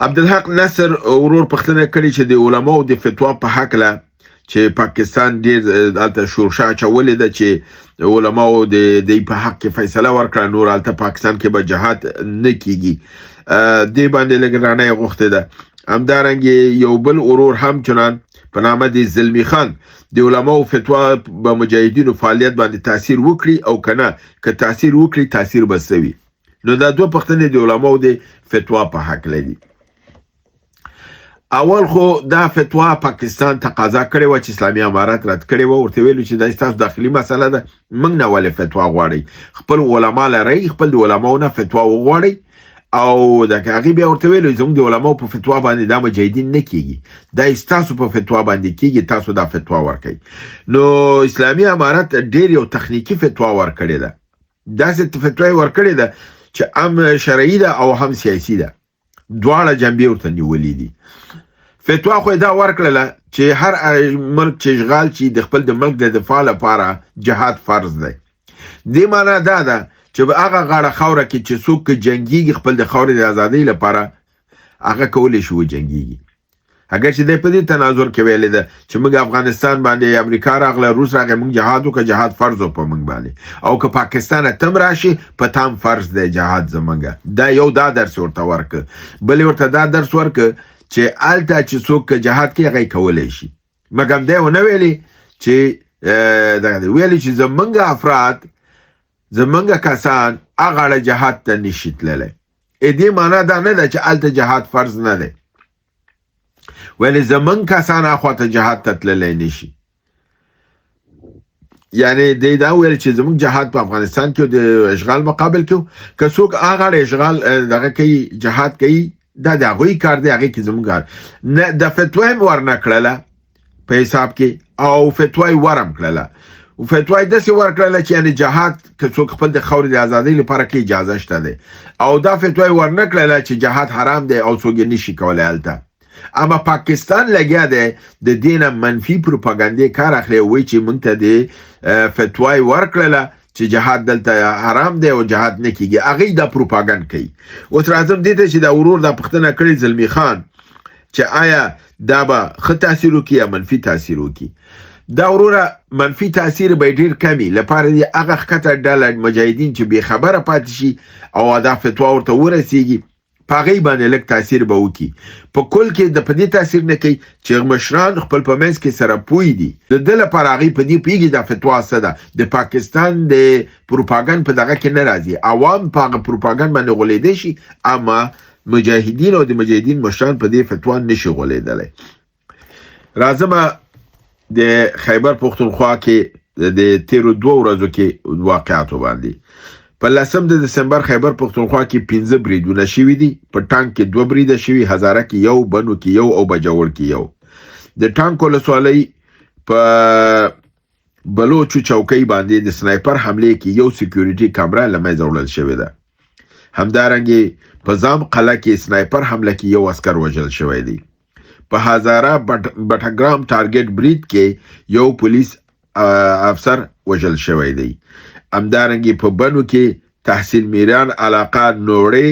عبدالحق نصر ورور پښتنه کړي چې د علماو د فتوا په حق له چې پاکستان ډیر دلته شورشا چولې ده چې علماو د په حق کې فیصله ورکړه نور الته پاکستان کې به جهاد نه کیږي د باندې لګرانه غوښته ده همدارنګه یو بل ورور هم چنان په نامه د زلمی خان د علماو فتوا به مجاهدینو فعالیت باندې تاثیر وکړي او کنه که تاثیر وکړي تاثیر بسوي نو دا دوه پښتنه د علماو د فتوا په حق لري اول خو دا فتوا پاکستان تقاضا کړې و چې اسلامي امارات رد کړي و ورته ویل چې د تاسو داخلي مسله ده موږ نه ولې فتوا غواړي خپل علما لري خپل علماو نه فتوا وغواړي او دا هغه بیا ورته ویل زموږ د علماو په فتوا باندې د مجاهدین نه کیږي دا تاسو په فتوا باندې کیږي تاسو دا فتوا ورکړي نو اسلامي امارات ډېر یو تخنیکی فتوا ورکړي ده دا څه فتوا ورکړي ده چې هم شرعي ده او هم سیاسي ده دواړه جنبې ورته نیولې دي فتوا خو دا ورکړله چې هر ملک چې اشغال چې د خپل د ملک د دفاع لپاره جهاد فرض دی دې معنی دا ده چې به هغه غاړه خوره کې چې څوک جنگيږي خپل د خاورې د ازادۍ لپاره هغه کولی شي وجنګيږي اگر چې د په دې تناظر کې ویل ده چې موږ افغانستان باندې امریکا راغله روس راغله موږ جهاد وکړو جهاد فرض په موږ باندې او که پاکستان تم راشي په تام فرض دی جهاد زمونږ دا یو دا درس ورته ورک بل ورته دا درس ورک چې الته چې څوک جهاد کې غي کولای شي مګم دا ونه ویلي چې دا ویلي چې زمونږ افراد زمونږ کسان هغه جهاد ته نشي تللی دې معنا دا نه ده چې الته جهاد فرض نه دی ولی زمون کسان اخواته جهاد تتللی نشي یعنی دا ویل چې زمون جهاد په افغانستان کې د اشغال مقابل کې که څوک هغه اشغال دغه کوي جهاد کوي دا غوي کار دی هغه کې زمون کار نه د فتوا ورنکړه په حساب کې او فتوا ورم کړله او فتوا د څه ورکړله چې یعنی جهاد که څوک خپل د خاورې د ازادۍ لپاره کې اجازه شته دی او دا فتوا ورنکړله چې جهاد حرام دی او څوک نشي کولای الته اما پاکستان لګیا دی د دینه منفي پروپاګاندا کار اخلي وای چې مونږ ته د فتوا ورکړله چې جهاد دلته حرام دی او جهاد نه کیږي هغه د پروپاګاندا کوي او تر اعظم دي چې دا ورور د پښتنه کړی زلمی خان چې آیا دا به خ تاثیر وکي یا منفي تاثیر وکي دا وروره منفي تاثیر به ډیر کمی لپاره دی هغه خطر ډاله مجاهدین چې به خبره پاتې شي او دا فتوا ورته ورسیږي پاغي باندې لک تاثیر به وکي په کل کې د پدې تاثیر نه کوي چې مشران خپل په منځ کې سره پوي دي د دل لپاره هغه پدې پیږي د فتوا سره د پاکستان د پروپاګاندا په دغه کې نه راځي عوام په پروپاګاندا باندې غولېدي شي اما مجاهدین او د مجاهدین مشران په دې فتوا نشي غولېدل راځم د خیبر پختونخوا کې د تیرو 2 ورځو کې واقعاتو باندې په 10 د دسمبر خیبر پختونخوا کې 15 بریدونه شوي دي په ټانک کې 2 بریده شوي هزاره کې یو بنو کې یو او بجاور کې یو د ټانک ولسوالۍ په بلوچو چوکۍ باندې د سنایپر حمله کې یو سکیورټي کیمرا لمنځه وړل شوې ده همدارنګه په زام قلعه کې سنایپر حمله کې یو عسكر وژل شوی دی په هزاره بټګرام ټارګټ برید کې یو پولیس افسر وژل شوی دی همدارنګه په بنو کې تحصیل میران علاقه نوړې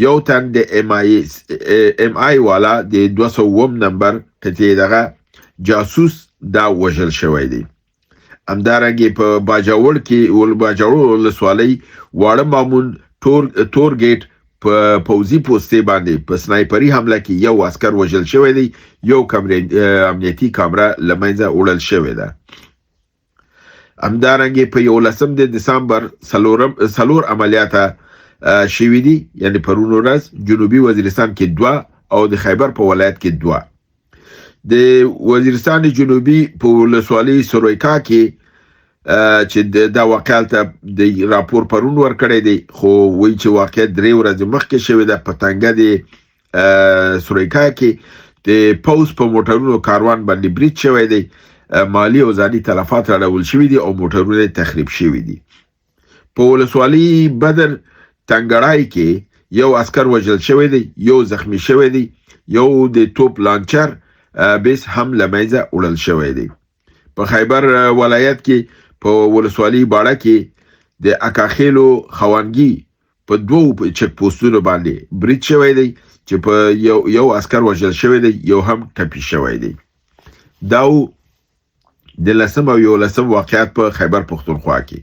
یو تن د ام آی والا د 200 نمبر کته دغه جاسوس دا وژل شوی دی همدارنګه په باجوړ کې باجوړ ولسوالۍ واړه مامون تور گیټ په پوزي پوسټې باندې په سنایپري حمله کې یو عسكر وژل شوی دی یو امنیتي کیمرا لمنځه وړل شوی ده همدارنګه په 11 د دسمبر سلور عملیات شوي دي یعنی پرون ورځ جنوبي وزیرستان کې 2 او د خیبر په ولایت کې 2 د وزیرستان جنوبي په ولسوالۍ سرویکا کې چې دا واقعیت د راپور پرون ورکړی دی خو وایي چې واقعیت 3 ورځې مخکې شوی د پتنګه د سرویکا کې د پوس په موټرونو کاروان باندې برید شوی دی مالی او ځاني تلفات راول شوی دي او موټرونه تخریب شوی دي په ولسوالۍ بدر تنګړای کې یو عسكر وژل شوی دی یو زخمی شوی دی یو د توپ لانچر بیس هم لمایزه وړل شوی دی په خیبر ولایت کې په ولسوالۍ باړه کې د اکاخیلو خوانګي په دوو چک پوسټونو باندې برید شوی دی چې په یو عسكر وژل شوی دی یو هم ټپي شوی دی. دا د 10 او 11 واقعیت په خیبر پختونخوا کې.